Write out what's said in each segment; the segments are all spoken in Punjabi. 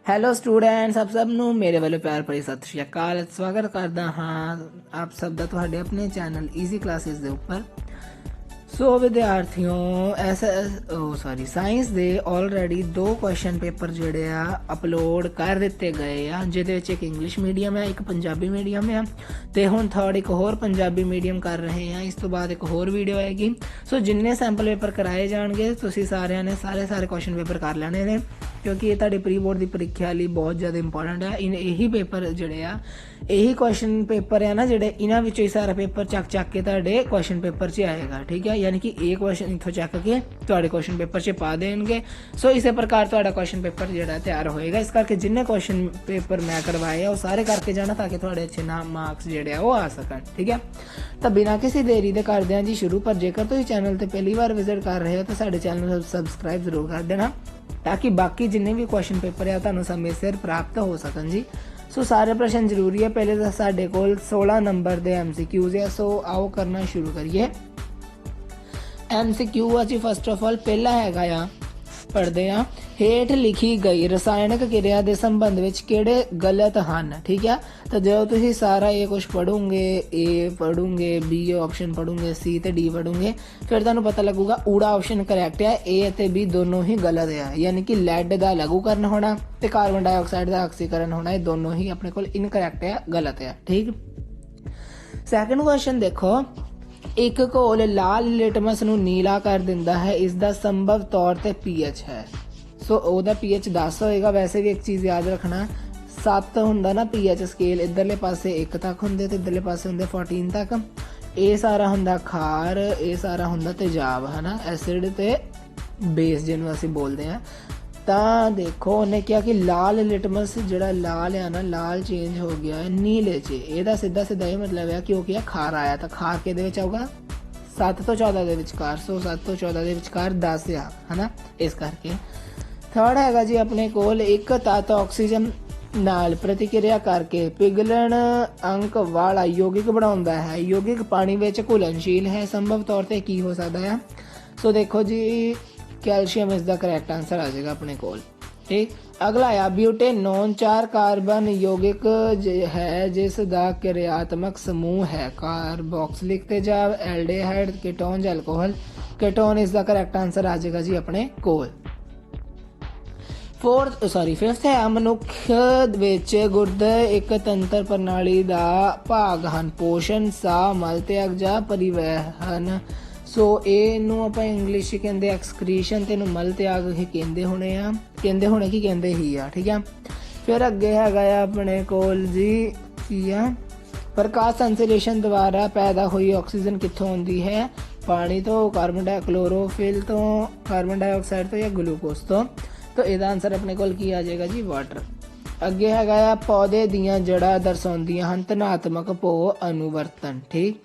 ਹੈਲੋ ਸਟੂਡੈਂਟਸ, ਆਪ ਸਭ ਨੂੰ ਮੇਰੇ ਵੱਲੋਂ ਪਿਆਰ ਭਰੀ ਸਤਿ ਸ਼੍ਰੀ ਅਕਾਲ। ਸਵਾਗਤ ਕਰਦਾ ਹਾਂ ਆਪ ਸਭ ਦਾ ਤੁਹਾਡੇ ਆਪਣੇ ਚੈਨਲ ਈਜ਼ੀ ਕਲਾਸਿਸ ਦੇ ਉੱਪਰ। ਸੋ ਵਿਦਿਆਰਥੀਓ, ਸਾਇੰਸ ਦੇ ਆਲਰੇਡੀ 2 ਕੁਐਸਚਨ ਪੇਪਰ ਜਿਹੜੇ ਆ ਅਪਲੋਡ ਕਰ ਦਿੱਤੇ ਗਏ ਆ, ਜਿਹਦੇ ਵਿੱਚ ਇੱਕ ਇੰਗਲਿਸ਼ ਮੀਡੀਅਮ ਹੈ, ਇੱਕ ਪੰਜਾਬੀ ਮੀਡੀਅਮ ਆ, ਤੇ ਹੁਣ ਥਰਡ ਇੱਕ ਹੋਰ ਪੰਜਾਬੀ ਮੀਡੀਅਮ ਕਰ ਰਹੇ ਆ। ਇਸ ਤੋਂ ਬਾਅਦ ਇੱਕ ਹੋਰ ਵੀਡੀਓ ਆਏਗੀ। ਸੋ ਜਿੰਨੇ ਸੈਂਪਲ ਪੇਪਰ ਕਰਾਏ ਜਾਣਗੇ ਤੁਸੀਂ ਸਾਰਿਆਂ ਨੇ ਸਾਰੇ ਕੁਐਸਚਨ ਪੇਪਰ ਕਰ ਲੈਣੇ ਨੇ, ਕਿਉਂਕਿ ਇਹ ਤੁਹਾਡੇ ਪ੍ਰੀ ਬੋਰਡ ਦੀ ਪ੍ਰੀਖਿਆ ਲਈ ਬਹੁਤ ਜ਼ਿਆਦਾ ਇੰਪੋਰਟੈਂਟ ਹੈ। ਇਹੀ ਪੇਪਰ ਜਿਹੜੇ ਆ, ਇਹੀ ਕੁਐਸਚਨ ਪੇਪਰ ਆ ਨਾ ਜਿਹੜੇ, ਇਹਨਾਂ ਵਿੱਚੋਂ ਹੀ ਸਾਰਾ ਪੇਪਰ ਚੱਕ ਕੇ ਤੁਹਾਡੇ ਕੁਐਸਚਨ ਪੇਪਰ 'ਚ ਆਏਗਾ। ਠੀਕ ਹੈ, ਯਾਨੀ ਕਿ ਇਹ ਕੁਐਸਚਨ ਇੱਥੋਂ ਚੱਕ ਕੇ ਤੁਹਾਡੇ ਕੁਐਸਚਨ ਪੇਪਰ 'ਚ ਪਾ ਦੇਣਗੇ। ਸੋ ਇਸੇ ਪ੍ਰਕਾਰ ਤੁਹਾਡਾ ਕੁਐਸਚਨ ਪੇਪਰ ਜਿਹੜਾ ਤਿਆਰ ਹੋਏਗਾ। ਇਸ ਕਰਕੇ ਜਿੰਨੇ ਕੁਐਸਚਨ ਪੇਪਰ ਮੈਂ ਕਰਵਾਏ ਆ ਉਹ ਸਾਰੇ ਕਰਕੇ ਜਾਣਾ, ਤਾਂ ਕਿ ਤੁਹਾਡੇ ਅੱਛੇ ਮਾਰਕਸ ਜਿਹੜੇ ਆ ਉਹ ਆ ਸਕਣ। ਠੀਕ ਹੈ, ਤਾਂ ਬਿਨਾਂ ਕਿਸੇ ਦੇਰੀ ਦੇ ਕਰਦੇ ਹਾਂ ਜੀ ਸ਼ੁਰੂ। ਪਰ ਜੇਕਰ ਤੁਸੀਂ ਚੈਨਲ ਤੇ ਪਹਿਲੀ ਵਾਰ ਵਿਜ਼ਿਟ ਕਰ ਰਹੇ ਹੋ ਤਾਂ ਸਾਡੇ ਚੈਨਲ ਨੂੰ ਸਬਸਕ੍ਰਾਈਬ ਜ਼ਰੂਰ ਕਰ ਦੇਣਾ, ਤਾਂ ਕਿ ਬਾਕੀ ਜਿੰਨੇ ਵੀ ਕੁਐਸਚਨ ਪੇਪਰ ਆ ਤੁਹਾਨੂੰ ਸਮੇਂ ਸਿਰ ਪ੍ਰਾਪਤ ਹੋ ਸਕਣ ਜੀ। ਸੋ ਸਾਰੇ ਪ੍ਰਸ਼ਨ ਜ਼ਰੂਰੀ ਹੈ। ਪਹਿਲੇ ਤਾਂ ਸਾਡੇ ਕੋਲ 16 ਨੰਬਰ ਦੇ MCQs ਆ। ਸੋ ਆਓ ਕਰਨਾ ਸ਼ੁਰੂ ਕਰੀਏ। MCQ ਆ ਜੀ, ਫਸਟ ਆਫ ਆਲ ਪਹਿਲਾ ਹੈਗਾ ਆ, ਪੜ੍ਹਦੇ ਆ। ਹੇਠ ਲਿਖੀ ਗਈ ਰਸਾਇਣਕ ਕਿਰਿਆ ਦੇ ਸੰਬੰਧ ਵਿੱਚ ਕਿਹੜੇ ਗਲਤ ਹਨ? ਠੀਕ ਆ, ਤਾਂ ਜਦੋਂ ਤੁਸੀਂ ਸਾਰਾ ਇਹ ਕੁਝ ਪੜੋਗੇ, A ਪੜੋਗੇ, B ਆਪਸ਼ਨ ਪੜੋਗੇ, C ਤੇ D ਪੜੋਗੇ, ਫਿਰ ਤੁਹਾਨੂੰ ਪਤਾ ਲੱਗੂਗਾ ਊੜਾ ਆਪਸ਼ਨ ਕਰੈਕਟ ਆ, A ਅਤੇ B ਦੋਨੋਂ ਹੀ ਗਲਤ ਆ। ਯਾਨੀ ਕਿ ਲੈਡ ਦਾ ਲਘੂਕਰਨ ਹੋਣਾ ਤੇ ਕਾਰਬਨ ਡਾਈਆਕਸਾਈਡ ਦਾ ਆਕਸੀਕਰਨ ਹੋਣਾ, ਇਹ ਦੋਨੋਂ ਹੀ ਆਪਣੇ ਕੋਲ ਇਨਕਰੈਕਟ ਆ, ਗਲਤ ਆ। ਠੀਕ, ਸੈਕੰਡ ਕੁਐਸਚਨ ਦੇਖੋ। ਇੱਕ ਘੋਲ ਲਾਲ ਲਿਟਮਸ ਨੂੰ ਨੀਲਾ ਕਰ ਦਿੰਦਾ ਹੈ, ਇਸ ਦਾ ਸੰਭਵ ਤੌਰ ਤੇ pH ਹੈ। ਸੋ ਉਹਦਾ pH 10 ਹੋਏਗਾ। ਵੈਸੇ ਵੀ ਇੱਕ ਚੀਜ਼ ਯਾਦ ਰੱਖਣਾ, 7 ਹੁੰਦਾ ਨਾ pH ਸਕੇਲ, ਇੱਧਰਲੇ ਪਾਸੇ 1 ਤੱਕ ਹੁੰਦੇ ਤੇ ਇੱਧਰਲੇ ਪਾਸੇ ਹੁੰਦੇ 14 ਤੱਕ। ਇਹ ਸਾਰਾ ਹੁੰਦਾ ਖਾਰ, ਇਹ ਸਾਰਾ ਹੁੰਦਾ ਤੇਜ਼ਾਬ, ਹਨਾ, ਐਸਿਡ ਤੇ ਬੇਸ ਜਿਹਨੂੰ ਅਸੀਂ ਬੋਲਦੇ ਹਾਂ। ਤਾਂ ਦੇਖੋ ਉਹਨੇ ਕਿਹਾ ਕਿ ਲਾਲ ਲਿਟਮਸ ਜਿਹੜਾ ਲਾਲ ਆ ਨਾ, ਲਾਲ ਚੇਂਜ ਹੋ ਗਿਆ ਹੈ ਨੀਲੇ 'ਚ। ਇਹਦਾ ਸਿੱਧਾ ਇਹ ਮਤਲਬ ਹੈ ਕਿ ਉਹ ਕੀ ਖਾਰ ਆਇਆ, ਤਾਂ ਖਾਰ ਕਿਹਦੇ ਵਿੱਚ ਆਊਗਾ? 7 ਤੋਂ 14 ਦੇ ਵਿਚਕਾਰ। ਸੋ 7 ਤੋਂ 14 ਦੇ ਵਿਚਕਾਰ 10 ਆ, ਹਨਾ, ਇਸ ਕਰਕੇ। ਥਰਡ ਹੈਗਾ ਜੀ ਆਪਣੇ ਕੋਲ, ਇੱਕ ਤੱਤ ਆਕਸੀਜਨ ਨਾਲ ਪ੍ਰਤੀਕਿਰਿਆ ਕਰਕੇ ਪਿਘਲਣ ਅੰਕ ਵਾਲਾ ਯੌਗਿਕ ਬਣਾਉਂਦਾ ਹੈ। ਯੌਗਿਕ ਪਾਣੀ ਵਿੱਚ ਘੁਲਣਸ਼ੀਲ ਹੈ, ਸੰਭਵ ਤੌਰ ਤੇ ਕੀ ਹੋ ਸਕਦਾ ਹੈ? ਸੋ ਦੇਖੋ ਜੀ, ਕੈਲਸ਼ੀਅਮ ਇਸ ਦਾ ਕਰੈਕਟ ਆਂਸਰ ਆ ਜਾਏਗਾ ਆਪਣੇ ਕੋਲ। ਠੀਕ, ਅਗਲਾ ਆ ਬਿਊਟੇਨੋਨ 4 ਕਾਰਬਨ ਯੌਗਿਕ ਹੈ ਜਿਸ ਦਾ ਕਿਰਿਆਤਮਕ ਸਮੂਹ ਹੈ ਕਾਰਬੋਕਸਿਲਿਕ ਤੇਜ਼ਾਬ, ਐਲਡੀਹਾਈਡ, ਕੀਟੋਨ, ਐਲਕੋਹਲ। ਕੀਟੋਨ ਇਸ ਦਾ ਕਰੈਕਟ ਆਂਸਰ ਆ ਜਾਏਗਾ ਜੀ ਆਪਣੇ ਕੋਲ। ਫਿਫਥ ਹੈ, ਮਨੁੱਖ ਵਿੱਚ ਗੁਰਦੇ ਇੱਕ ਤੰਤਰ ਪ੍ਰਣਾਲੀ ਦਾ ਭਾਗ ਹਨ। ਪੋਸ਼ਣ, ਸਾਹ, ਮਲ ਤਿਆਗ ਜਾਂ ਪਰਿਵਹਨ। ਸੋ ਇਹਨੂੰ ਆਪਾਂ ਇੰਗਲਿਸ਼ 'ਚ ਕਹਿੰਦੇ ਐਕਸਕ੍ਰੀਸ਼ਨ, ਤੇ ਇਹਨੂੰ ਮਲ ਤਿਆਗ ਹੀ ਕਹਿੰਦੇ ਹੋਣੇ ਕੀ ਕਹਿੰਦੇ ਹੀ ਆ। ਠੀਕ ਆ, ਫਿਰ ਅੱਗੇ ਹੈਗਾ ਆ ਆਪਣੇ ਕੋਲ ਜੀ, ਕੀ ਆ, ਪ੍ਰਕਾਸ਼ ਸੰਸਲੇਸ਼ਨ ਦੁਆਰਾ ਪੈਦਾ ਹੋਈ ਆਕਸੀਜਨ ਕਿੱਥੋਂ ਆਉਂਦੀ ਹੈ? ਪਾਣੀ ਤੋਂ, ਕਲੋਰੋਫਿਲ ਤੋਂ, ਕਾਰਬਨ ਡਾਈਆਕਸਾਈਡ ਤੋਂ ਜਾਂ ਗਲੂਕੋਸ ਤੋਂ। ਤਾਂ ਇਹਦਾ ਆਨਸਰ ਆਪਣੇ ਕੋਲ ਕੀ ਆ ਜਾਏਗਾ ਜੀ? ਵਾਟਰ। ਅੱਗੇ ਹੈਗਾ ਆ, ਪੌਦੇ ਦੀਆਂ ਜੜ੍ਹਾਂ ਦਰਸਾਉਂਦੀਆਂ ਹਨ ਧਨਾਤਮਕ ਭੋ ਅਨੁਵਰਤਨ। ਠੀਕ,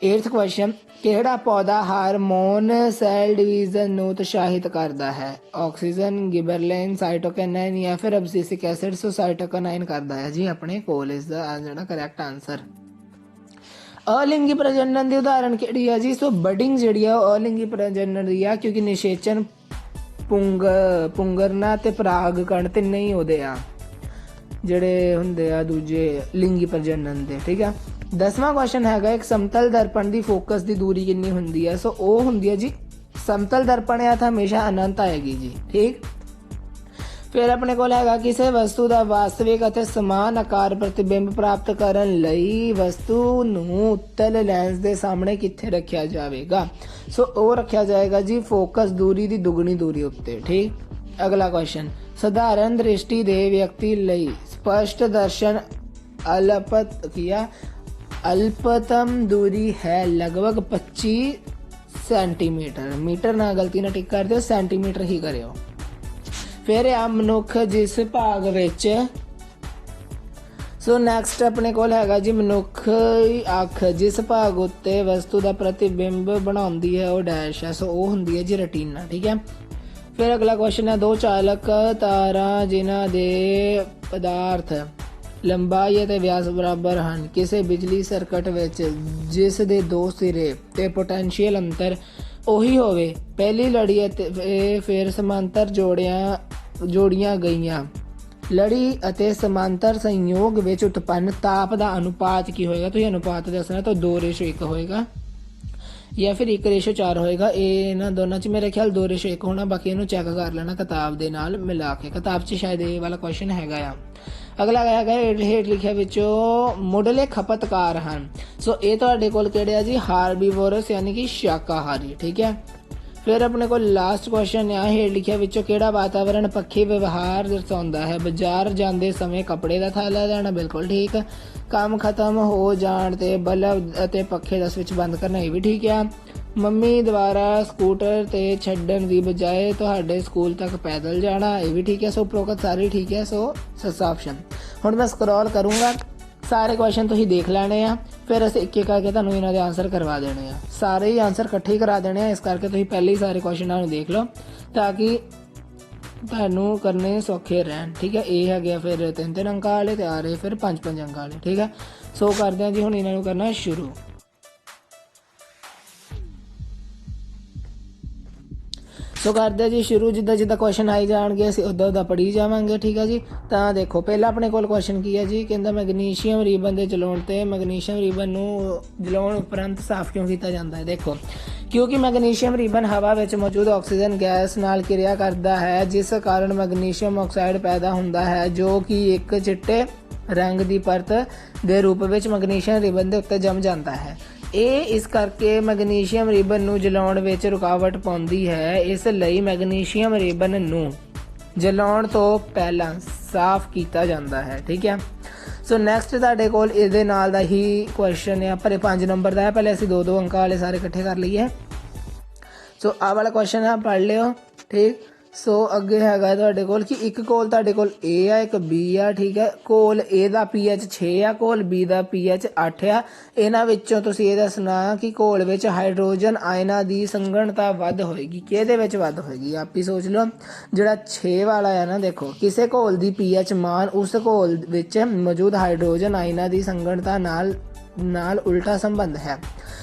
8th ਕੁਐਸਚਨ, ਕਿਹੜਾ ਪੌਦਾ ਹਾਰਮੋਨ ਸੈਲ ਡਿਵੀਜ਼ਨ ਨੂੰ ਉਤਸ਼ਾਹਿਤ ਕਰਦਾ ਹੈ? ਆਕਸੀਜਨ, ਗਿਬਰਲਿਨ, ਸਾਈਟੋਕਿਨਾਈਨ ਜਾਂ ਫਿਰ ਅਬਸਿਸਿਕ ਐਸਿਡ। ਸੋ ਸਾਈਟੋਕਿਨਾਈਨ ਕਰਦਾ ਹੈ ਜੀ ਆਪਣੇ ਕੋਲ ਇਸ ਦਾ ਜਿਹੜਾ ਕਰੈਕਟ ਆਨਸਰ। ਅਲਿੰਗੀ ਪ੍ਰਜਨਨ ਦੀ ਉਦਾਹਰਣ ਕਿਹੜੀ ਆ ਜੀ? ਸੋ ਬਡਿੰਗ ਜਿਹੜੀ ਆ ਉਹ ਅਲਿੰਗੀ ਪ੍ਰਜਨਨ ਦੀ ਆ, ਕਿਉਂਕਿ ਨਿਸ਼ੇਚਨ, ਪੁੰਗਰਨਾ ਤੇ ਪਰਾਗ ਕਣ ਤਿੰਨੇ ਹੀ ਉਹਦੇ ਆ ਜਿਹੜੇ ਹੁੰਦੇ ਆ ਦੂਜੇ ਲਿੰਗੀ ਪ੍ਰਜਨਨ ਦੇ। ਠੀਕ ਆ, 10ਵਾਂ ਕੁਐਸਚਨ ਹੈਗਾ, ਇੱਕ ਸਮਤਲ ਦਰਪਣ ਦੀ ਫੋਕਸ ਦੀ ਦੂਰੀ ਕਿੰਨੀ ਹੁੰਦੀ ਹੈ? ਸੋ ਉਹ ਹੁੰਦੀ ਹੈ ਜੀ, ਸਮਤਲ ਦਰਪਣ ਆ ਤਾਂ ਹਮੇਸ਼ਾ ਅਨੰਤ ਆਏਗੀ ਜੀ। ਠੀਕ, ਫਿਰ ਆਪਣੇ ਕੋਲ ਹੈਗਾ, ਕਿਸੇ ਵਸਤੂ ਦਾ ਵਾਸਤਵਿਕ ਅਤੇ ਸਮਾਨ ਆਕਾਰ ਪ੍ਰਤੀਬਿੰਬ ਪ੍ਰਾਪਤ ਕਰਨ ਲਈ ਵਸਤੂ ਨੂੰ ਉੱਤਲ ਲੈਂਸ ਦੇ ਸਾਹਮਣੇ ਕਿੱਥੇ ਰੱਖਿਆ ਜਾਵੇਗਾ? ਸੋ ਉਹ ਰੱਖਿਆ ਜਾਏਗਾ ਜੀ ਫੋਕਸ ਦੂਰੀ ਦੀ ਦੁੱਗਣੀ ਦੂਰੀ ਉੱਤੇ। ਠੀਕ, ਅਗਲਾ ਕੁਐਸਚਨ, ਸਧਾਰਨ ਦ੍ਰਿਸ਼ਟੀ ਦੇ ਵਿਅਕਤੀ ਲਈ ਸਪਸ਼ਟ ਦਰਸ਼ਨ ਅਲਪਤਮ ਦੂਰੀ ਹੈ ਲਗਭਗ 25 ਸੈਂਟੀਮੀਟਰ। ਮੀਟਰ ਨਾਲ ਗਲਤੀ ਨਾਲ ਟਿਕ ਕਰ ਦਿਓ, ਸੈਂਟੀਮੀਟਰ ਹੀ ਕਰਿਓ। ਫਿਰ ਆ ਮਨੁੱਖ ਜਿਸ ਭਾਗ ਵਿੱਚ, ਸੋ ਨੈਕਸਟ ਆਪਣੇ ਕੋਲ ਹੈਗਾ ਜੀ, ਮਨੁੱਖ ਅੱਖ ਜਿਸ ਭਾਗ ਉੱਤੇ ਵਸਤੂ ਦਾ ਪ੍ਰਤੀਬਿੰਬ ਬਣਾਉਂਦੀ ਹੈ ਉਹ ਡੈਸ਼ ਹੈ। ਸੋ ਉਹ ਹੁੰਦੀ ਹੈ ਜੀ ਰੈਟੀਨਾ। ਠੀਕ ਹੈ, ਫਿਰ ਅਗਲਾ ਕੁਐਸਚਨ ਹੈ, 2 ਚਾਲਕ ਤਾਰਾਂ ਜਿਨ੍ਹਾਂ ਦੇ ਪਦਾਰਥ ਲੰਬਾਈ ਅਤੇ ਵਿਆਸ ਬਰਾਬਰ ਹਨ ਕਿਸੇ ਬਿਜਲੀ ਸਰਕਟ ਵਿੱਚ ਜਿਸ ਦੇ 2 ਸਿਰੇ ਤੇ ਪੋਟੈਂਸ਼ੀਅਲ ਅੰਤਰ ਉਹੀ ਹੋਵੇ। ਪਹਿਲੀ ਲੜੀ ਅਤੇ ਫਿਰ ਸਮਾਂਤਰ ਜੋੜੀਆਂ ਗਈਆਂ ਲੜੀ ਅਤੇ ਸਮਾਂਤਰ ਸੰਯੋਗ ਵਿੱਚ ਉਤਪੰਨ ਤਾਪ ਦਾ ਅਨੁਪਾਤ ਕੀ ਹੋਏਗਾ? ਤੁਸੀਂ ਅਨੁਪਾਤ ਦੱਸਣਾ ਤਾਂ 2:1 ਹੋਏਗਾ ਜਾਂ ਫਿਰ 1:4 ਹੋਏਗਾ। ਇਹ ਇਹਨਾਂ ਦੋਨਾਂ 'ਚ ਮੇਰੇ ਖਿਆਲ 2:1 ਹੋਣਾ, ਬਾਕੀ ਇਹਨੂੰ ਚੈੱਕ ਕਰ ਲੈਣਾ ਕਿਤਾਬ ਦੇ ਨਾਲ ਮਿਲਾ ਕੇ। ਕਿਤਾਬ 'ਚ ਸ਼ਾਇਦ ਇਹ ਵਾਲਾ ਕੁਐਸਚਨ ਹੈਗਾ ਆ। ਅਗਲਾ ਹੈਗਾ ਹੇਠ ਲਿਖਿਆ ਵਿੱਚੋਂ ਮੁੱਢਲੇ ਖਪਤਕਾਰ ਹਨ। ਸੋ ਇਹ ਤੁਹਾਡੇ ਕੋਲ ਕਿਹੜੇ ਆ ਜੀ? ਹਾਰਬੀਵੋਰਸ ਯਾਨੀ ਕਿ ਸ਼ਾਕਾਹਾਰੀ। ਠੀਕ ਹੈ। ਫਿਰ ਆਪਣੇ ਕੋਲ ਲਾਸਟ ਕੁਐਸਚਨ ਆ ਹੇਠ ਲਿਖਿਆ ਵਿੱਚੋਂ ਕਿਹੜਾ ਵਾਤਾਵਰਣ ਪੱਖੀ ਵਿਵਹਾਰ ਦਰਸਾਉਂਦਾ ਹੈ? ਬਾਜ਼ਾਰ ਜਾਂਦੇ ਸਮੇਂ ਕੱਪੜੇ ਦਾ ਥੈਲਾ ਲੈਣਾ, ਬਿਲਕੁਲ ਠੀਕ। ਕੰਮ ਖਤਮ ਹੋ ਜਾਣ ਤੇ ਬਲਬ ਅਤੇ ਪੱਖੇ ਦਾ ਸਵਿਚ ਬੰਦ ਕਰਨਾ, ਇਹ ਵੀ ਠੀਕ ਆ। ਮੰਮੀ ਦੁਆਰਾ ਸਕੂਟਰ ਤੇ ਛੱਡਣ ਦੀ ਬਜਾਏ ਤੁਹਾਡੇ ਸਕੂਲ ਤੱਕ ਪੈਦਲ ਜਾਣਾ, ਇਹ ਵੀ ਠੀਕ ਹੈ। ਸੋ ਉਪਰੋਕਤ ਸਾਰੇ ਠੀਕ ਹੈ। ਸੋ ਸੱਚਾ ਆਪਸ਼ਨ। ਹੁਣ ਮੈਂ ਸਕਰੋਲ ਕਰੂੰਗਾ, ਸਾਰੇ ਕੁਐਸਚਨ ਤੁਸੀਂ ਦੇਖ ਲੈਣੇ ਆ, ਫਿਰ ਅਸੀਂ ਇੱਕ ਇੱਕ ਕਰਕੇ ਤੁਹਾਨੂੰ ਇਹਨਾਂ ਦੇ ਆਨਸਰ ਕਰਵਾ ਦੇਣੇ ਆ। ਸਾਰੇ ਹੀ ਆਨਸਰ ਇਕੱਠੇ ਹੀ ਕਰਾ ਦੇਣੇ ਆ, ਇਸ ਕਰਕੇ ਤੁਸੀਂ ਪਹਿਲੇ ਹੀ ਸਾਰੇ ਕੁਐਸਚਨਾਂ ਨੂੰ ਦੇਖ ਲਓ ਤਾਂ ਕਿ ਤੁਹਾਨੂੰ ਕਰਨੇ ਸੌਖੇ ਰਹਿਣ। ਠੀਕ ਹੈ। ਇਹ ਹੈਗੇ ਆ ਫਿਰ 3-3 ਅੰਕਾਂ ਵਾਲੇ ਤੇ ਆ ਰਹੇ ਫਿਰ 5-5 ਅੰਕਾਂ ਵਾਲੇ। ਠੀਕ ਹੈ। ਸੋ ਕਰਦੇ ਹਾਂ ਜੀ ਹੁਣ ਇਹਨਾਂ ਨੂੰ ਕਰਨਾ ਸ਼ੁਰੂ। ਸੋ ਕਰਦੇ ਜੀ ਸ਼ੁਰੂ। ਜਿੱਦਾਂ ਜਿੱਦਾਂ ਕੁਐਸਚਨ ਆਈ ਜਾਣਗੇ ਅਸੀਂ ਉੱਦਾਂ ਪੜ੍ਹੀ ਜਾਵਾਂਗੇ। ਠੀਕ ਹੈ ਜੀ। ਤਾਂ ਦੇਖੋ ਪਹਿਲਾਂ ਆਪਣੇ ਕੋਲ ਕੁਐਸਚਨ ਕੀ ਹੈ ਜੀ? ਕਹਿੰਦਾ ਮੈਗਨੀਸ਼ੀਅਮ ਰੀਬਨ ਦੇ ਜਲਾਉਣ ਤੇ ਮੈਗਨੀਸ਼ੀਅਮ ਰੀਬਨ ਨੂੰ ਜਲਾਉਣ ਉਪਰੰਤ ਸਾਫ਼ ਕਿਉਂ ਕੀਤਾ ਜਾਂਦਾ ਹੈ? ਦੇਖੋ ਕਿਉਂਕਿ ਮੈਗਨੀਸ਼ੀਅਮ ਰੀਬਨ ਹਵਾ ਵਿੱਚ ਮੌਜੂਦ ਆਕਸੀਜਨ ਗੈਸ ਨਾਲ ਕਿਰਿਆ ਕਰਦਾ ਹੈ, ਜਿਸ ਕਾਰਨ ਮੈਗਨੀਸ਼ੀਅਮ ਆਕਸਾਈਡ ਪੈਦਾ ਹੁੰਦਾ ਹੈ, ਜੋ ਕਿ ਇੱਕ ਚਿੱਟੇ ਰੰਗ ਦੀ ਪਰਤ ਦੇ ਰੂਪ ਵਿੱਚ ਮੈਗਨੀਸ਼ੀਅਮ ਰੀਬਨ ਦੇ ਉੱਤੇ ਜੰਮ ਜਾਂਦਾ ਹੈ। ਇਹ ਇਸ ਕਰਕੇ ਮੈਗਨੀਸ਼ੀਅਮ ਰੀਬਨ ਨੂੰ ਜਲਾਉਣ ਵਿੱਚ ਰੁਕਾਵਟ ਪਾਉਂਦੀ ਹੈ। ਇਸ ਲਈ ਮੈਗਨੀਸ਼ੀਅਮ ਰੀਬਨ ਨੂੰ ਜਲਾਉਣ ਤੋਂ ਪਹਿਲਾਂ ਸਾਫ਼ ਕੀਤਾ ਜਾਂਦਾ ਹੈ। ਠੀਕ ਹੈ। ਸੋ ਨੈਕਸਟ ਤੁਹਾਡੇ ਕੋਲ ਇਹਦੇ ਨਾਲ ਦਾ ਹੀ ਕੁਐਸਚਨ ਹੈ, ਪਰ 5 ਨੰਬਰ ਦਾ ਹੈ। ਪਹਿਲੇ ਅਸੀਂ 2-2 ਅੰਕਾਂ ਵਾਲੇ ਸਾਰੇ ਇਕੱਠੇ ਕਰ ਲਈਏ। ਸੋ ਆਹ ਵਾਲਾ ਕੁਐਸਚਨ ਆ, ਪੜ੍ਹ ਲਿਓ। ਠੀਕ। ਸੋ ਅੱਗੇ ਹੈਗਾ ਤੁਹਾਡੇ ਕੋਲ ਕਿ ਇੱਕ ਘੋਲ ਤੁਹਾਡੇ ਕੋਲ A ਆ, ਇੱਕ B ਆ। ਠੀਕ ਹੈ। ਘੋਲ A ਦਾ pH 6 ਆ, ਘੋਲ B ਦਾ pH 8 ਆ। ਇਹਨਾਂ ਵਿੱਚੋਂ ਤੁਸੀਂ ਇਹ ਦੱਸਣਾ ਕਿ ਘੋਲ ਵਿੱਚ ਹਾਈਡਰੋਜਨ ਆਇਨਾਂ ਦੀ ਸੰਘਣਤਾ ਵੱਧ ਹੋਏਗੀ। ਕਿਹਦੇ ਵਿੱਚ ਵੱਧ ਹੋਏਗੀ? ਆਪ ਹੀ ਸੋਚ ਲਓ। ਜਿਹੜਾ 6 ਵਾਲਾ ਆ ਨਾ, ਦੇਖੋ ਕਿਸੇ ਘੋਲ ਦੀ pH ਮਾਨ ਉਸ ਘੋਲ ਵਿੱਚ ਮੌਜੂਦ ਹਾਈਡਰੋਜਨ ਆਇਨਾਂ ਦੀ ਸੰਘਣਤਾ ਨਾਲ ਉਲਟਾ ਸੰਬੰਧ ਹੈ।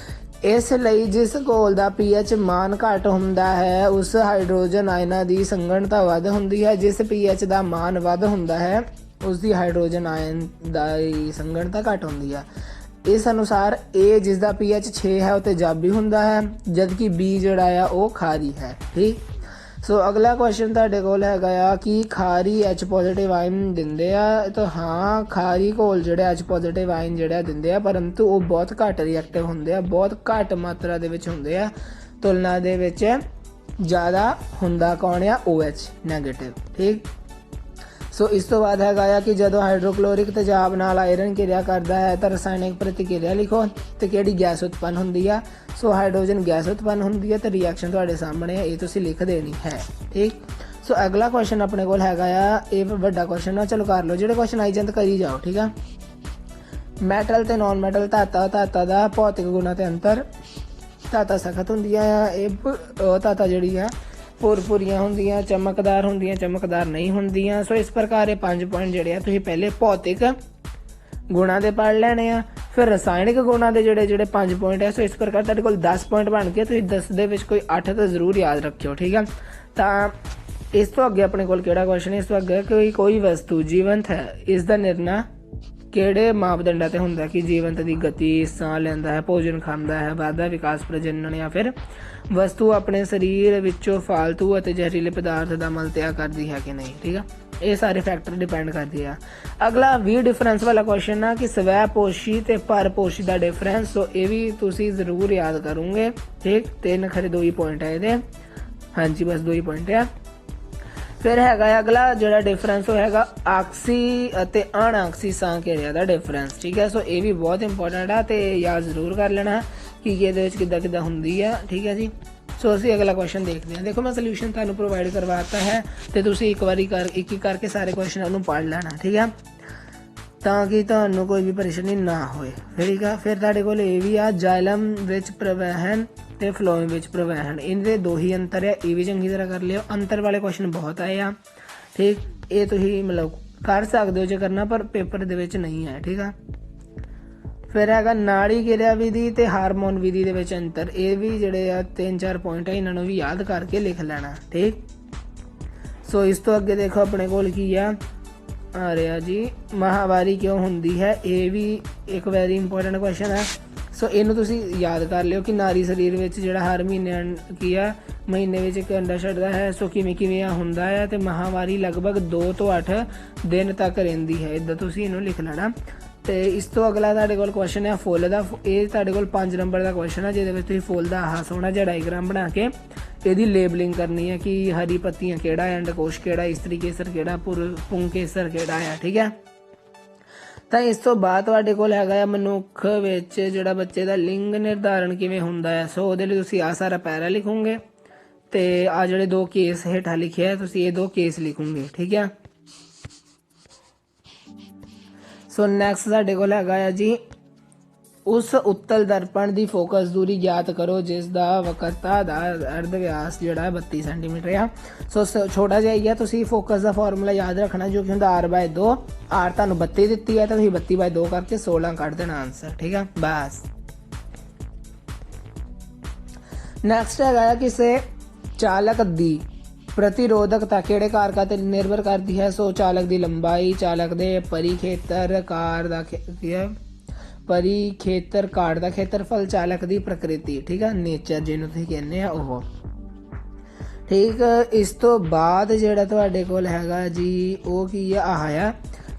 ਇਸ ਲਈ ਜਿਸ ਘੋਲ ਦਾ pH ਮਾਨ ਘੱਟ ਹੁੰਦਾ ਹੈ ਉਸ ਹਾਈਡਰੋਜਨ ਆਇਨਾਂ ਦੀ ਸੰਘਣਤਾ ਵੱਧ ਹੁੰਦੀ ਹੈ। ਜਿਸ pH ਦਾ ਮਾਨ ਵੱਧ ਹੁੰਦਾ ਹੈ ਉਸ ਦੀ ਹਾਈਡਰੋਜਨ ਆਇਨ ਦੀ ਸੰਘਣਤਾ ਘੱਟ ਹੁੰਦੀ ਹੈ। ਇਸ ਅਨੁਸਾਰ A ਜਿਸ ਦਾ pH 6 ਹੈ ਉਹ ਤੇਜ਼ਾਬੀ ਹੁੰਦਾ ਹੈ, ਜਦਕਿ B ਜਿਹੜਾ ਆ ਉਹ ਖਾਰੀ ਹੈ। ਠੀਕ। ਸੋ ਅਗਲਾ ਕੁਐਸਚਨ ਤੁਹਾਡੇ ਕੋਲ ਹੈਗਾ ਆ ਕਿ ਖਾਰੀ H ਪੋਜ਼ੀਟਿਵ ਆਇਨ ਦਿੰਦੇ ਆ। ਤਾਂ ਹਾਂ, ਖਾਰੀ ਘੋਲ ਜਿਹੜੇ H ਪੋਜ਼ੀਟਿਵ ਆਇਨ ਜਿਹੜਾ ਦਿੰਦੇ ਆ, ਪਰੰਤੂ ਉਹ ਬਹੁਤ ਘੱਟ ਰਿਐਕਟਿਵ ਹੁੰਦੇ ਆ, ਬਹੁਤ ਘੱਟ ਮਾਤਰਾ ਦੇ ਵਿੱਚ ਹੁੰਦੇ ਆ। ਤੁਲਨਾ ਦੇ ਵਿੱਚ ਜ਼ਿਆਦਾ ਹੁੰਦਾ ਕੌਣ ਆ? OH negative. ਠੀਕ। ਸੋ ਇਸ ਤੋਂ ਬਾਅਦ ਹੈਗਾ ਆ ਕਿ ਜਦੋਂ ਹਾਈਡਰੋਕਲੋਰਿਕ ਤੇਜ਼ਾਬ ਨਾਲ ਆਇਰਨ ਕਿਰਿਆ ਕਰਦਾ ਹੈ ਤਾਂ ਰਸਾਇਣਿਕ ਪ੍ਰਤੀਕਿਰਿਆ ਲਿਖੋ ਤੇ ਕਿਹੜੀ ਗੈਸ ਉਤਪੰਨ ਹੁੰਦੀ ਆ? ਸੋ ਹਾਈਡਰੋਜਨ ਗੈਸ ਉਤਪੰਨ ਹੁੰਦੀ ਹੈ ਤੇ ਰਿਐਕਸ਼ਨ ਤੁਹਾਡੇ ਸਾਹਮਣੇ ਹੈ, ਇਹ ਤੁਸੀਂ ਲਿਖ ਦੇਣੀ ਹੈ। ਠੀਕ। ਸੋ ਅਗਲਾ ਕੁਐਸਚਨ ਆਪਣੇ ਕੋਲ ਹੈਗਾ ਆ, ਇਹ ਵੱਡਾ ਕੁਐਸਚਨ ਆ, ਚਲੋ ਕਰ ਲਓ। ਜਿਹੜੇ ਕੁਐਸਚਨ ਆਈ ਜਾਂਦੇ ਕਰੀ ਜਾਓ। ਠੀਕ ਆ। ਮੈਟਲ ਤੇ ਨਾਨ ਮੈਟਲ ਧਾਤਾਂ ਦਾ ਭੌਤਿਕ ਗੁਣਾਂ ਤੇ ਅੰਤਰ। ਧਾਤਾਂ ਸਖਤ ਹੁੰਦੀਆਂ ਆ, ਇਹ ਧਾਤਾਂ ਜਿਹੜੀ ਆ ਭੁਰਭੁਰੀਆਂ ਹੁੰਦੀਆਂ, ਚਮਕਦਾਰ ਹੁੰਦੀਆਂ, ਚਮਕਦਾਰ ਨਹੀਂ ਹੁੰਦੀਆਂ। ਸੋ ਇਸ ਪ੍ਰਕਾਰ ਇਹ 5 ਪੁਆਇੰਟ ਜਿਹੜੇ ਆ ਤੁਸੀਂ ਪਹਿਲੇ ਭੌਤਿਕ ਗੁਣਾਂ ਦੇ ਪੜ੍ਹ ਲੈਣੇ ਆ। ਫਿਰ ਰਸਾਇਣਿਕ ਗੁਣਾਂ ਦੇ ਜਿਹੜੇ 5 ਪੁਆਇੰਟ ਹੈ। ਸੋ ਇਸ ਪ੍ਰਕਾਰ ਤੁਹਾਡੇ ਕੋਲ 10 ਪੁਆਇੰਟ ਬਣ ਕੇ ਤੁਸੀਂ 10 ਦੇ ਵਿੱਚ ਕੋਈ 8 ਤਾਂ ਜ਼ਰੂਰ ਯਾਦ ਰੱਖਿਓ। ਠੀਕ ਆ। ਤਾਂ ਇਸ ਤੋਂ ਅੱਗੇ ਆਪਣੇ ਕੋਲ ਕਿਹੜਾ ਕੁਐਸਚਨ ਹੈ? ਇਸ ਤੋਂ ਅੱਗੇ ਕੋਈ ਵਸਤੂ ਜੀਵੰਤ ਹੈ, ਇਸ ਦਾ ਨਿਰਣਾ ਕਿਹੜੇ ਮਾਪਦੰਡਾਂ ਤੇ ਹੁੰਦਾ ਕਿ ਜੀਵੰਤ ਦੀ ਗਤੀ, ਸਾਹ ਲੈਂਦਾ ਹੈ, ਭੋਜਨ ਖਾਂਦਾ ਹੈ, ਵਾਧਾ, ਵਿਕਾਸ, ਪ੍ਰਜਨਨ, ਜਾਂ ਫਿਰ ਵਸਤੂ ਆਪਣੇ ਸਰੀਰ ਵਿੱਚੋਂ ਫਾਲਤੂ ਅਤੇ ਜ਼ਹਿਰੀਲੇ ਪਦਾਰਥ ਦਾ ਮਲ ਤਿਆਗ ਕਰਦੀ ਹੈ ਕਿ ਨਹੀਂ। ਠੀਕ ਆ। ਇਹ ਸਾਰੇ ਫੈਕਟਰ ਡਿਪੈਂਡ ਕਰਦੇ ਆ। ਅਗਲਾ ਵੀ ਡਿਫਰੈਂਸ ਵਾਲਾ ਕੁਐਸਚਨ ਆ ਕਿ ਸਵੈ ਪੋਸ਼ੀ ਤੇ ਪਰ ਪੋਸ਼ੀ ਦਾ ਡਿਫਰੈਂਸ। ਸੋ ਇਹ ਵੀ ਤੁਸੀਂ ਜ਼ਰੂਰ ਯਾਦ ਕਰੋਗੇ। ਠੀਕ। 3 ਖਰੇ 2 ਹੀ ਪੁਆਇੰਟ ਹੈ ਇਹਦੇ। ਹਾਂਜੀ, ਬਸ 2 ਹੀ ਪੁਆਇੰਟ ਆ। ਫਿਰ ਹੈਗਾ ਅਗਲਾ ਜਿਹੜਾ ਡਿਫਰੈਂਸ ਉਹ ਹੈਗਾ ਆਕਸੀ ਅਤੇ ਅਣਆਕਸੀ ਸਾਹ ਕਿਰਿਆ ਦਾ ਡਿਫਰੈਂਸ। ਠੀਕ ਹੈ। ਸੋ ਇਹ ਵੀ ਬਹੁਤ ਇੰਪੋਰਟੈਂਟ ਆ ਤੇ ਯਾਦ ਜ਼ਰੂਰ ਕਰ ਲੈਣਾ ਕਿ ਇਹਦੇ ਵਿੱਚ ਕਿੱਦਾਂ ਹੁੰਦੀ ਆ। ਠੀਕ ਹੈ ਜੀ। ਸੋ ਅਸੀਂ ਅਗਲਾ ਕੁਐਸਚਨ ਦੇਖਦੇ ਹਾਂ। ਦੇਖੋ ਮੈਂ ਸੋਲੂਸ਼ਨ ਤੁਹਾਨੂੰ ਪ੍ਰੋਵਾਈਡ ਕਰਵਾਤਾ ਹੈ ਤੇ ਤੁਸੀਂ ਇੱਕ ਵਾਰੀ ਇੱਕ ਕਰਕੇ ਸਾਰੇ ਕੁਐਸਚਨਾਂ ਨੂੰ ਪੜ੍ਹ ਲੈਣਾ। ਠੀਕ ਹੈ। ਤਾਂ ਕਿ ਤੁਹਾਨੂੰ ਕੋਈ ਵੀ ਪਰੇਸ਼ਾਨੀ ਨਾ ਹੋਏ। ਠੀਕ ਆ। ਫਿਰ ਤੁਹਾਡੇ ਕੋਲ ਇਹ ਵੀ ਆ ਜਾਇਲਮ ਵਿੱਚ ਪ੍ਰਵਾਹਨ ਤੇ ਫਲੋਇਮ ਵਿੱਚ ਪ੍ਰਵਾਹਨ, ਇਹਦੇ 2 ਹੀ ਅੰਤਰ ਹੈ। ਇਹ ਵੀ ਚੰਗੀ ਤਰ੍ਹਾਂ ਕਰ ਲਿਓ। ਅੰਤਰ ਵਾਲੇ ਕੁਐਸਚਨ ਬਹੁਤ ਆਏ ਆ। ਠੀਕ। ਇਹ ਤੁਸੀਂ ਮਤਲਬ ਕਰ ਸਕਦੇ ਹੋ ਜੇ ਕਰਨਾ, ਪਰ ਪੇਪਰ ਦੇ ਵਿੱਚ ਨਹੀਂ ਹੈ। ਠੀਕ ਆ। ਫਿਰ ਹੈਗਾ ਨਾੜੀ ਕਿਰਿਆ ਵਿਧੀ ਤੇ ਹਾਰਮੋਨ ਵਿਧੀ ਦੇ ਵਿੱਚ ਅੰਤਰ। ਇਹ ਵੀ ਜਿਹੜੇ ਆ 3-4 ਪੁਆਇੰਟ ਹੈ, ਇਹਨਾਂ ਨੂੰ ਵੀ ਯਾਦ ਕਰਕੇ ਲਿਖ ਲੈਣਾ। ਠੀਕ। ਸੋ ਇਸ ਤੋਂ ਅੱਗੇ ਦੇਖੋ ਆਪਣੇ ਕੋਲ ਕੀ ਆ ਆ ਰਿਹਾ ਜੀ ਮਾਹਵਾਰੀ ਕਿਉਂ ਹੁੰਦੀ ਹੈ, ਇਹ ਵੀ ਇੱਕ ਵੈਰੀ ਇੰਪੋਰਟੈਂਟ ਕੁਐਸਚਨ ਹੈ। ਸੋ ਇਹਨੂੰ ਤੁਸੀਂ ਯਾਦ ਕਰ ਲਿਓ ਕਿ ਨਾਰੀ ਸਰੀਰ ਵਿੱਚ ਜਿਹੜਾ ਹਰ ਮਹੀਨੇ ਕੀ ਆ ਮਹੀਨੇ ਵਿੱਚ ਇੱਕ ਅੰਡਾ ਛੱਡਦਾ ਹੈ। ਸੋ ਕਿਵੇਂ ਆ ਹੁੰਦਾ ਹੈ ਤੇ ਮਾਹਵਾਰੀ ਲਗਭਗ 2 ਤੋਂ 8 ਦਿਨ ਤੱਕ ਰਹਿੰਦੀ ਹੈ। ਇੱਦਾਂ ਤੁਸੀਂ ਇਹਨੂੰ ਲਿਖ ਲੈਣਾ। ਤੇ ਇਸ ਤੋਂ ਅਗਲਾ ਤੁਹਾਡੇ ਕੋਲ ਕੁਐਸਚਨ ਹੈ ਫੁੱਲ ਦਾ। ਇਹ ਤੁਹਾਡੇ ਕੋਲ 5 ਨੰਬਰ ਦਾ ਕੁਐਸਚਨ ਹੈ ਜਿਹਦੇ ਵਿੱਚ ਤੁਸੀਂ ਫੁੱਲ ਦਾ ਆਹ ਸੋਹਣਾ ਜਿਹਾ ਡਾਇਗਰਾਮ ਬਣਾ ਕੇ ਇਹਦੀ ਲੇਬਲਿੰਗ ਕਰਨੀ ਹੈ ਕਿ ਹਰੀ ਪੱਤੀਆਂ ਕਿਹੜਾ ਹੈ, ਅੰਡਕੋਸ਼ ਕਿਹੜਾ, ਇਸਤਰੀ ਕੇਸਰ ਕਿਹੜਾ, ਪੁੰਗ ਕੇਸਰ ਕਿਹੜਾ ਹੈ। ਠੀਕ ਹੈ। ਤਾਂ ਇਸ ਤੋਂ ਬਾਅਦ ਤੁਹਾਡੇ ਕੋਲ ਹੈਗਾ ਆ ਮਨੁੱਖ ਵਿੱਚ ਜਿਹੜਾ ਬੱਚੇ ਦਾ ਲਿੰਗ ਨਿਰਧਾਰਨ ਕਿਵੇਂ ਹੁੰਦਾ ਹੈ। ਸੋ ਉਹਦੇ ਲਈ ਤੁਸੀਂ ਆ ਸਾਰਾ ਪੈਰਾ ਲਿਖੋਗੇ ਤੇ ਆ ਜਿਹੜੇ 2 ਕੇਸ ਹੇਠਾਂ ਲਿਖਿਆ ਤੁਸੀਂ ਇਹ 2 ਕੇਸ ਲਿਖੋਗੇ। ਠੀਕ ਹੈ। ਸੋ ਨੈਕਸਟ ਸਾਡੇ ਕੋਲ ਹੈਗਾ ਆ ਜੀ ਉਸ ਉੱਤਲ ਦਰਪਣ ਦੀ ਫੋਕਸ ਦੂਰੀ ਗਿਆਤ ਕਰੋ ਜਿਸ ਦਾ ਵਕਰਤਾ ਦਾ ਅਰਧ ਵਿਆਸ ਜਿਹੜਾ 32 ਸੈਂਟੀਮੀਟਰ ਆ। ਸੋ ਛੋਟਾ ਜਿਹਾ ਹੀ ਆ, ਤੁਸੀਂ ਫੋਕਸ ਦਾ ਫਾਰਮੂਲਾ ਯਾਦ ਰੱਖਣਾ ਜੋ ਕਿ ਹੁੰਦਾ r/2। r ਤੁਹਾਨੂੰ 32 ਦਿੱਤੀ ਹੈ ਤਾਂ ਤੁਸੀਂ 32/2 ਕਰਕੇ 16 ਕੱਢ ਦੇਣਾ ਆਨਸਰ। ਠੀਕ ਆ ਬਸ। ਨੈਕਸਟ ਹੈਗਾ ਕਿਸੇ ਚਾਲਕ ਦੀ ਪ੍ਰਤੀਰੋਧਕਤਾ ਕਿਹੜੇ ਕਾਰਕਾਂ ਤੇ ਨਿਰਭਰ ਕਰਦੀ ਹੈ। ਸੋ ਚਾਲਕ ਦੀ ਲੰਬਾਈ, ਚਾਲਕ ਦੇ ਪਰਿਖੇਤਰ, ਕਾਰ ਦਾ ਪਰਿਖੇਤਰ, ਕਾਰ ਦਾ ਖੇਤਰਫਲ, ਚਾਲਕ ਦੀ ਪ੍ਰਕਿਰਤੀ। ਠੀਕ ਆ ਨੇਚਰ ਜਿਹਨੂੰ ਤੁਸੀਂ ਕਹਿੰਦੇ ਆ ਉਹ। ਠੀਕ। ਇਸ ਤੋਂ ਬਾਅਦ ਜਿਹੜਾ ਤੁਹਾਡੇ ਕੋਲ ਹੈਗਾ ਜੀ ਉਹ ਕੀ ਆ ਆਹ ਆ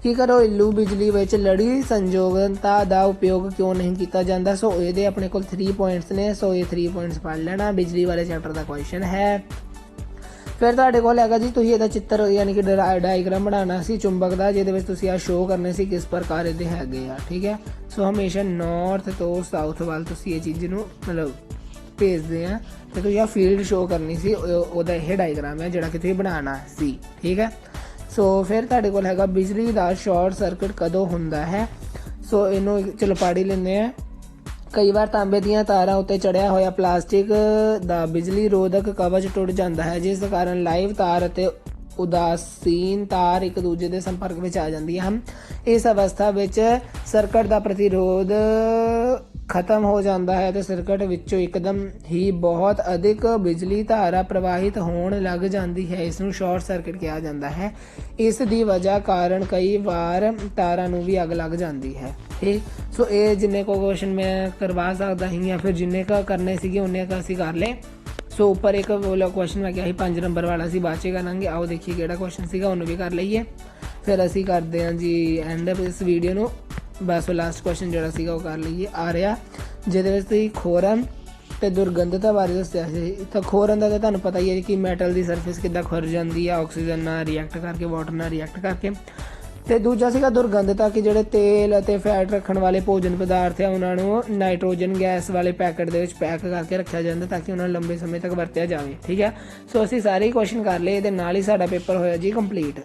ਕੀ ਘਰੇਲੂ ਬਿਜਲੀ ਵਿੱਚ ਲੜੀ ਸੰਯੋਗਤਾ ਦਾ ਉਪਯੋਗ ਕਿਉਂ ਨਹੀਂ ਕੀਤਾ ਜਾਂਦਾ। ਸੋ ਇਹਦੇ ਆਪਣੇ ਕੋਲ 3 ਪੁਆਇੰਟਸ ਨੇ। ਸੋ ਇਹ 3 ਪੁਆਇੰਟਸ ਪੜ੍ਹ ਲੈਣਾ, ਬਿਜਲੀ ਵਾਲੇ ਚੈਪਟਰ ਦਾ ਕੁਐਸਚਨ ਹੈ। ਫਿਰ ਤੁਹਾਡੇ ਕੋਲ ਹੈਗਾ ਜੀ ਤੁਸੀਂ ਇਹਦਾ ਚਿੱਤਰ ਯਾਨੀ ਕਿ ਡਾਇਗਰਾਮ ਬਣਾਉਣਾ ਸੀ ਚੁੰਬਕ ਦਾ ਜਿਹਦੇ ਵਿੱਚ ਤੁਸੀਂ ਆ ਸ਼ੋਅ ਕਰਨੇ ਸੀ ਕਿਸ ਪ੍ਰਕਾਰ ਇਹਦੇ ਹੈਗੇ ਆ। ਠੀਕ ਹੈ। ਸੋ ਹਮੇਸ਼ਾ ਨਾਰਥ ਤੋਂ ਸਾਊਥ ਵੱਲ ਤੁਸੀਂ ਇਹ ਚੀਜ਼ ਨੂੰ ਮਤਲਬ ਭੇਜਦੇ ਆ ਤੇ ਤੁਸੀਂ ਆ ਫੀਲਡ ਸ਼ੋਅ ਕਰਨੀ ਸੀ, ਉਹਦਾ ਇਹ ਡਾਇਗਰਾਮ ਹੈ ਜਿਹੜਾ ਕਿ ਤੁਸੀਂ ਬਣਾਉਣਾ ਸੀ। ਠੀਕ ਹੈ। ਸੋ ਫਿਰ ਤੁਹਾਡੇ ਕੋਲ ਹੈਗਾ ਬਿਜਲੀ ਦਾ ਸ਼ਾਰਟ ਸਰਕਟ ਕਦੋਂ ਹੁੰਦਾ ਹੈ। ਸੋ ਇਹਨੂੰ ਚਲੋ ਪੜ੍ਹ ਹੀ ਲੈਂਦੇ ਆ। ਕਈ ਵਾਰ ਤਾਂਬੇ ਦੀਆਂ ਤਾਰਾਂ ਉੱਤੇ ਚੜਿਆ ਹੋਇਆ ਪਲਾਸਟਿਕ ਦਾ ਬਿਜਲੀ ਰੋਧਕ ਕਵਚ ਟੁੱਟ ਜਾਂਦਾ ਹੈ ਜਿਸ ਕਾਰਨ ਲਾਈਵ ਤਾਰ ਅਤੇ ਉਦਾਸੀਨ ਤਾਰ ਇੱਕ ਦੂਜੇ ਦੇ ਸੰਪਰਕ ਵਿੱਚ ਆ ਜਾਂਦੀਆਂ ਹਨ। ਇਸ ਅਵਸਥਾ ਵਿੱਚ ਸਰਕਟ ਦਾ ਪ੍ਰਤੀਰੋਧ ਖਤਮ ਹੋ ਜਾਂਦਾ ਹੈ ਤੇ ਸਰਕਟ ਵਿੱਚੋਂ ਇੱਕਦਮ ਹੀ ਬਹੁਤ ਅਧਿਕ ਬਿਜਲੀ ਧਾਰਾ ਪ੍ਰਵਾਹਿਤ ਹੋਣ ਲੱਗ ਜਾਂਦੀ ਹੈ। ਇਸ ਨੂੰ ਸ਼ਾਰਟ ਸਰਕਟ ਕਿਹਾ ਜਾਂਦਾ ਹੈ। ਇਸ ਦੀ ਵਜ੍ਹਾ ਕਾਰਨ ਕਈ ਵਾਰ ਤਾਰਾਂ ਨੂੰ ਵੀ ਅੱਗ ਲੱਗ ਜਾਂਦੀ ਹੈ। ਠੀਕ। ਸੋ ਇਹ ਜਿੰਨੇ ਕੋ ਕੁਐਸਚਨ ਮੈਂ ਕਰਵਾ ਸਕਦਾ ਸੀ ਜਾਂ ਫਿਰ ਜਿੰਨੇ ਕੁ ਕਰਨੇ ਸੀਗੇ ਉਨੇ ਕੁ ਅਸੀਂ ਕਰ ਲਏ। ਸੋ ਉੱਪਰ ਇੱਕ ਕੁਐਸਚਨ ਮੈਂ ਕਿਹਾ ਸੀ 5 ਨੰਬਰ ਵਾਲਾ ਸੀ, ਬਾਅਦ 'ਚ ਕਰਾਂਗੇ। ਆਓ ਦੇਖੀਏ ਕਿਹੜਾ ਕੁਐਸਚਨ ਸੀਗਾ, ਉਹਨੂੰ ਵੀ ਕਰ ਲਈਏ। ਫਿਰ ਅਸੀਂ ਕਰਦੇ ਹਾਂ ਜੀ ਐਂਡ ਇਸ ਵੀਡੀਓ ਨੂੰ। ਬਸ ਉਹ ਲਾਸਟ ਕੁਐਸਚਨ ਜਿਹੜਾ ਸੀਗਾ ਉਹ ਕਰ ਲਈਏ। ਆ ਰਿਹਾ ਜਿਹਦੇ ਵਿੱਚ ਤੁਸੀਂ ਖੋਰਨ ਤੇ ਦੁਰਗੰਧਤਾ ਬਾਰੇ ਦੱਸਿਆ ਸੀ। ਤਾਂ ਖੋਰਨ ਦਾ ਤਾਂ ਤੁਹਾਨੂੰ ਪਤਾ ਹੀ ਹੈ ਕਿ ਮੈਟਲ ਦੀ ਸਰਫੇਸ ਕਿੱਦਾਂ ਖੁਰ ਜਾਂਦੀ ਆ ਆਕਸੀਜਨ ਨਾਲ ਰਿਐਕਟ ਕਰਕੇ, ਵਾਟਰ ਨਾਲ ਰਿਐਕਟ ਕਰਕੇ। ਤੇ ਦੂਜਾ ਸੀਗਾ ਦੁਰਗੰਧਤਾ ਕਿ ਜਿਹੜੇ ਤੇਲ ਅਤੇ ਫੈਟ ਰੱਖਣ ਵਾਲੇ ਭੋਜਨ ਪਦਾਰਥ ਆ ਉਹਨਾਂ ਨੂੰ ਨਾਈਟ੍ਰੋਜਨ ਗੈਸ ਵਾਲੇ ਪੈਕਟ ਦੇ ਵਿੱਚ ਪੈਕ ਕਰਕੇ ਰੱਖਿਆ ਜਾਂਦਾ ਤਾਂ ਕਿ ਉਹਨਾਂ ਨੂੰ ਲੰਬੇ ਸਮੇਂ ਤੱਕ ਵਰਤਿਆ ਜਾਵੇ। ਠੀਕ ਹੈ। ਸੋ ਅਸੀਂ ਸਾਰੇ ਕੁਐਸਚਨ ਕਰ ਲਏ। ਇਹਦੇ ਨਾਲ ਹੀ ਸਾਡਾ ਪੇਪਰ ਹੋਇਆ ਜੀ ਕੰਪਲੀਟ।